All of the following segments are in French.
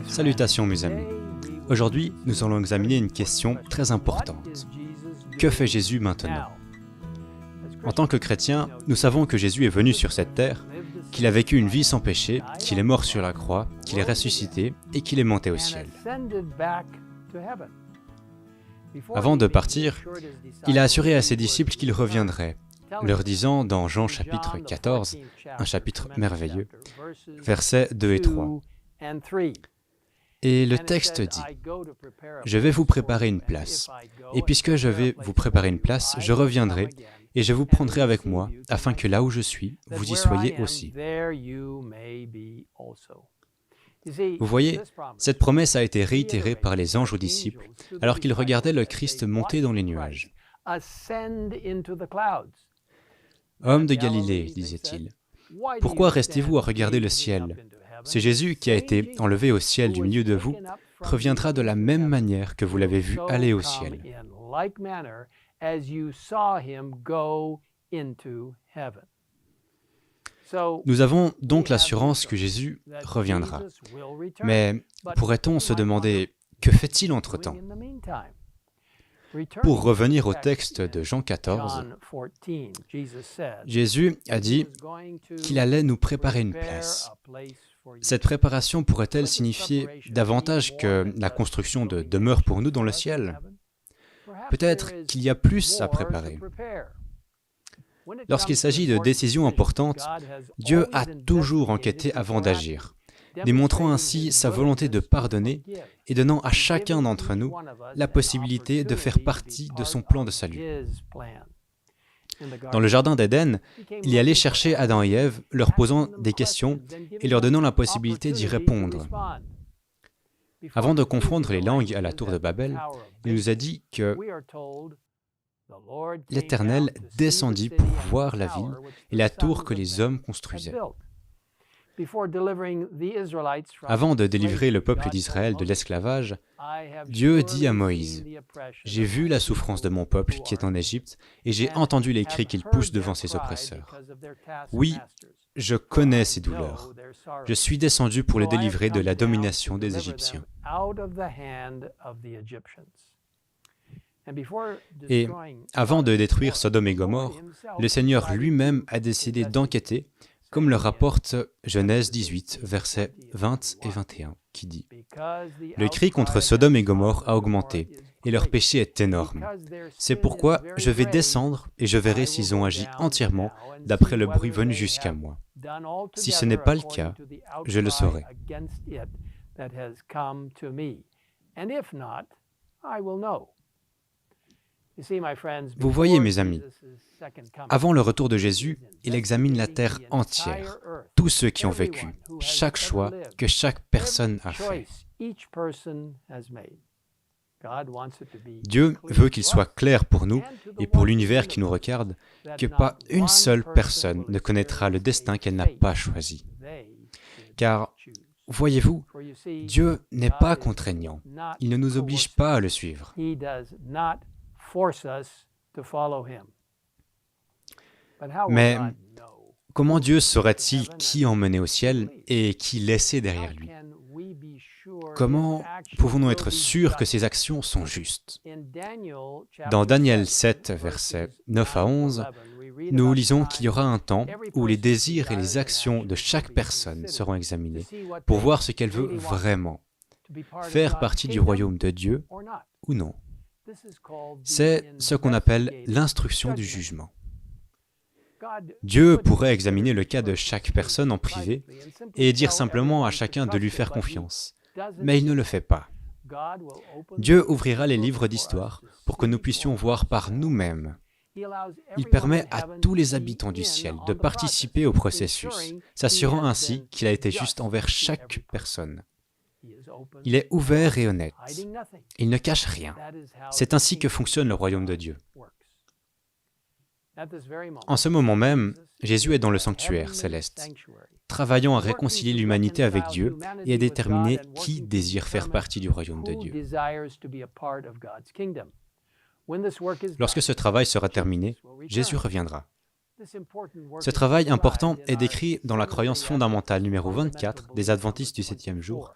Salutations mes amis. Aujourd'hui, nous allons examiner une question très importante. Que fait Jésus maintenant? En tant que chrétiens, nous savons que Jésus est venu sur cette terre, qu'il a vécu une vie sans péché, qu'il est mort sur la croix, qu'il est ressuscité et qu'il est monté au ciel. Avant de partir, il a assuré à ses disciples qu'il reviendrait, leur disant dans Jean chapitre 14, un chapitre merveilleux, versets 2 et 3. Et le texte dit, « Je vais vous préparer une place, et puisque je vais vous préparer une place, je reviendrai, et je vous prendrai avec moi, afin que là où je suis, vous y soyez aussi. » Vous voyez, cette promesse a été réitérée par les anges aux disciples, alors qu'ils regardaient le Christ monter dans les nuages. « Homme de Galilée, disait-il, pourquoi restez-vous à regarder le ciel ? Ce Jésus qui a été enlevé au ciel du milieu de vous reviendra de la même manière que vous l'avez vu aller au ciel. » Nous avons donc l'assurance que Jésus reviendra. Mais pourrait-on se demander, que fait-il entre-temps? Pour revenir au texte de Jean 14, Jésus a dit qu'il allait nous préparer une place. Cette préparation pourrait-elle signifier davantage que la construction de demeures pour nous dans le ciel? Peut-être qu'il y a plus à préparer. Lorsqu'il s'agit de décisions importantes, Dieu a toujours enquêté avant d'agir, démontrant ainsi sa volonté de pardonner et donnant à chacun d'entre nous la possibilité de faire partie de son plan de salut. Dans le jardin d'Éden, il y allait chercher Adam et Ève, leur posant des questions et leur donnant la possibilité d'y répondre. Avant de confondre les langues à la tour de Babel, il nous a dit que l'Éternel descendit pour voir la ville et la tour que les hommes construisaient. Avant de délivrer le peuple d'Israël de l'esclavage, Dieu dit à Moïse, « J'ai vu la souffrance de mon peuple qui est en Égypte, et j'ai entendu les cris qu'ils poussent devant ses oppresseurs. Oui, je connais ces douleurs. Je suis descendu pour les délivrer de la domination des Égyptiens. » Et avant de détruire Sodome et Gomorrhe, le Seigneur lui-même a décidé d'enquêter, comme le rapporte Genèse 18, versets 20 et 21, qui dit « Le cri contre Sodome et Gomorrhe a augmenté, et leur péché est énorme. C'est pourquoi je vais descendre et je verrai s'ils ont agi entièrement d'après le bruit venu jusqu'à moi. Si ce n'est pas le cas, je le saurai. » Vous voyez, mes amis, avant le retour de Jésus, il examine la terre entière, tous ceux qui ont vécu, chaque choix que chaque personne a fait. Dieu veut qu'il soit clair pour nous et pour l'univers qui nous regarde que pas une seule personne ne connaîtra le destin qu'elle n'a pas choisi. Car, voyez-vous, Dieu n'est pas contraignant, il ne nous oblige pas à le suivre. Mais comment Dieu saurait-il qui emmener au ciel et qui laisser derrière lui? Comment pouvons-nous être sûrs que ses actions sont justes? Dans Daniel 7, versets 9 à 11, nous lisons qu'il y aura un temps où les désirs et les actions de chaque personne seront examinés pour voir ce qu'elle veut vraiment, faire partie du royaume de Dieu ou non. C'est ce qu'on appelle l'instruction du jugement. Dieu pourrait examiner le cas de chaque personne en privé et dire simplement à chacun de lui faire confiance, mais il ne le fait pas. Dieu ouvrira les livres d'histoire pour que nous puissions voir par nous-mêmes. Il permet à tous les habitants du ciel de participer au processus, s'assurant ainsi qu'il a été juste envers chaque personne. Il est ouvert et honnête. Il ne cache rien. C'est ainsi que fonctionne le royaume de Dieu. En ce moment même, Jésus est dans le sanctuaire céleste, travaillant à réconcilier l'humanité avec Dieu et à déterminer qui désire faire partie du royaume de Dieu. Lorsque ce travail sera terminé, Jésus reviendra. Ce travail important est décrit dans la croyance fondamentale numéro 24 des Adventistes du 7e jour,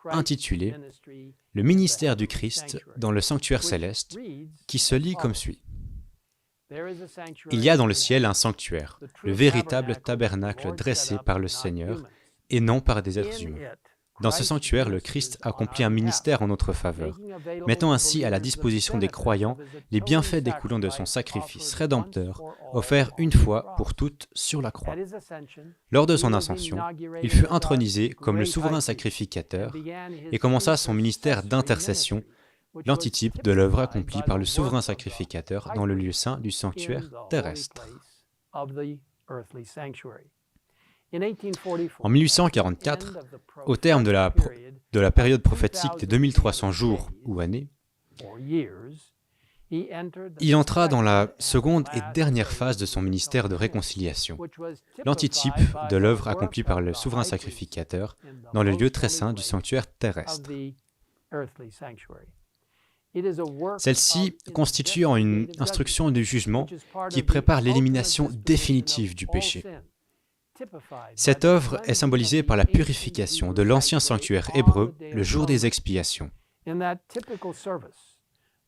intitulé « Le ministère du Christ dans le sanctuaire céleste » qui se lit comme suit. Il y a dans le ciel un sanctuaire, le véritable tabernacle dressé par le Seigneur et non par des êtres humains. Dans ce sanctuaire, le Christ accomplit un ministère en notre faveur, mettant ainsi à la disposition des croyants les bienfaits découlant de son sacrifice rédempteur, offert une fois pour toutes sur la croix. Lors de son ascension, il fut intronisé comme le souverain sacrificateur et commença son ministère d'intercession, l'antitype de l'œuvre accomplie par le souverain sacrificateur dans le lieu saint du sanctuaire terrestre. En 1844, au terme de la période prophétique des 2300 jours ou années, il entra dans la seconde et dernière phase de son ministère de réconciliation, l'antitype de l'œuvre accomplie par le souverain sacrificateur dans le lieu très saint du sanctuaire terrestre. Celle-ci constitue une instruction du jugement qui prépare l'élimination définitive du péché. Cette œuvre est symbolisée par la purification de l'ancien sanctuaire hébreu le jour des expiations.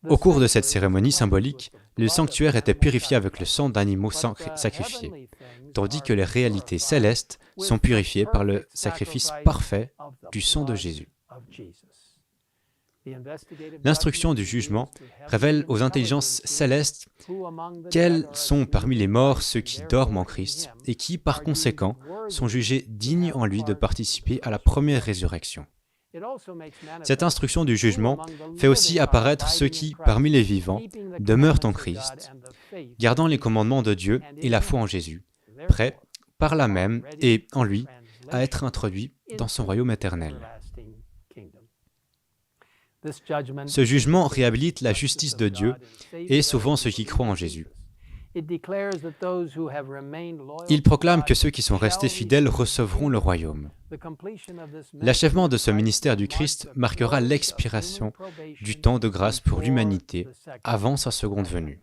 Au cours de cette cérémonie symbolique, le sanctuaire était purifié avec le sang d'animaux sacrifiés, tandis que les réalités célestes sont purifiées par le sacrifice parfait du sang de Jésus. L'instruction du jugement révèle aux intelligences célestes quels sont parmi les morts ceux qui dorment en Christ et qui, par conséquent, sont jugés dignes en lui de participer à la première résurrection. Cette instruction du jugement fait aussi apparaître ceux qui, parmi les vivants, demeurent en Christ, gardant les commandements de Dieu et la foi en Jésus, prêts, par là même et en lui, à être introduits dans son royaume éternel. Ce jugement réhabilite la justice de Dieu et sauvant ceux qui croient en Jésus. Il proclame que ceux qui sont restés fidèles recevront le royaume. L'achèvement de ce ministère du Christ marquera l'expiration du temps de grâce pour l'humanité avant sa seconde venue.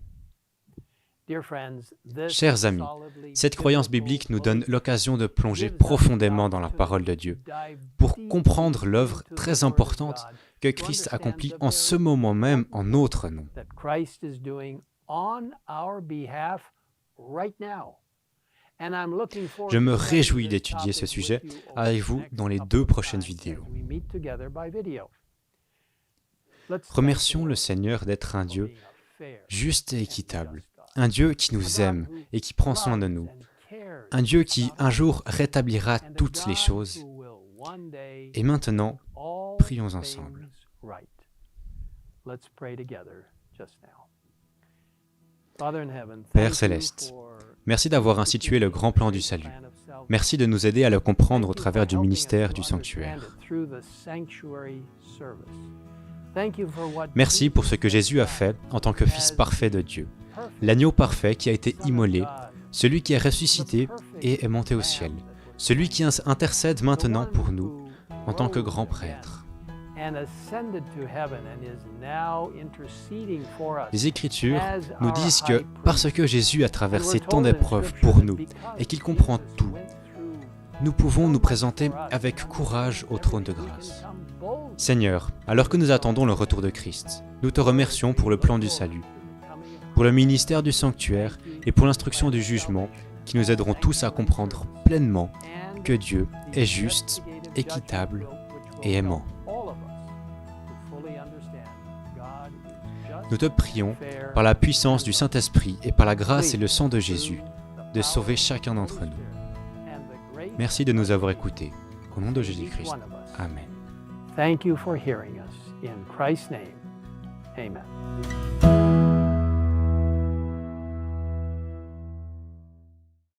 Chers amis, cette croyance biblique nous donne l'occasion de plonger profondément dans la parole de Dieu pour comprendre l'œuvre très importante que Christ accomplit en ce moment même en notre nom. Je me réjouis d'étudier ce sujet avec vous dans les 2 prochaines vidéos. Remercions le Seigneur d'être un Dieu juste et équitable, un Dieu qui nous aime et qui prend soin de nous, un Dieu qui un jour rétablira toutes les choses. Et maintenant, prions ensemble. Père céleste, merci d'avoir institué le grand plan du salut. Merci de nous aider à le comprendre au travers du ministère du sanctuaire. Merci pour ce que Jésus a fait en tant que Fils parfait de Dieu, l'agneau parfait qui a été immolé, celui qui est ressuscité et est monté au ciel, celui qui intercède maintenant pour nous en tant que grand prêtre. Les Écritures nous disent que parce que Jésus a traversé tant d'épreuves pour nous et qu'il comprend tout, nous pouvons nous présenter avec courage au trône de grâce. Seigneur, alors que nous attendons le retour de Christ, nous te remercions pour le plan du salut, pour le ministère du sanctuaire et pour l'instruction du jugement qui nous aideront tous à comprendre pleinement que Dieu est juste, équitable et aimant. Nous te prions, par la puissance du Saint-Esprit et par la grâce et le sang de Jésus, de sauver chacun d'entre nous. Merci de nous avoir écoutés. Au nom de Jésus-Christ. Amen. Thank you for hearing us. In Christ's name, amen.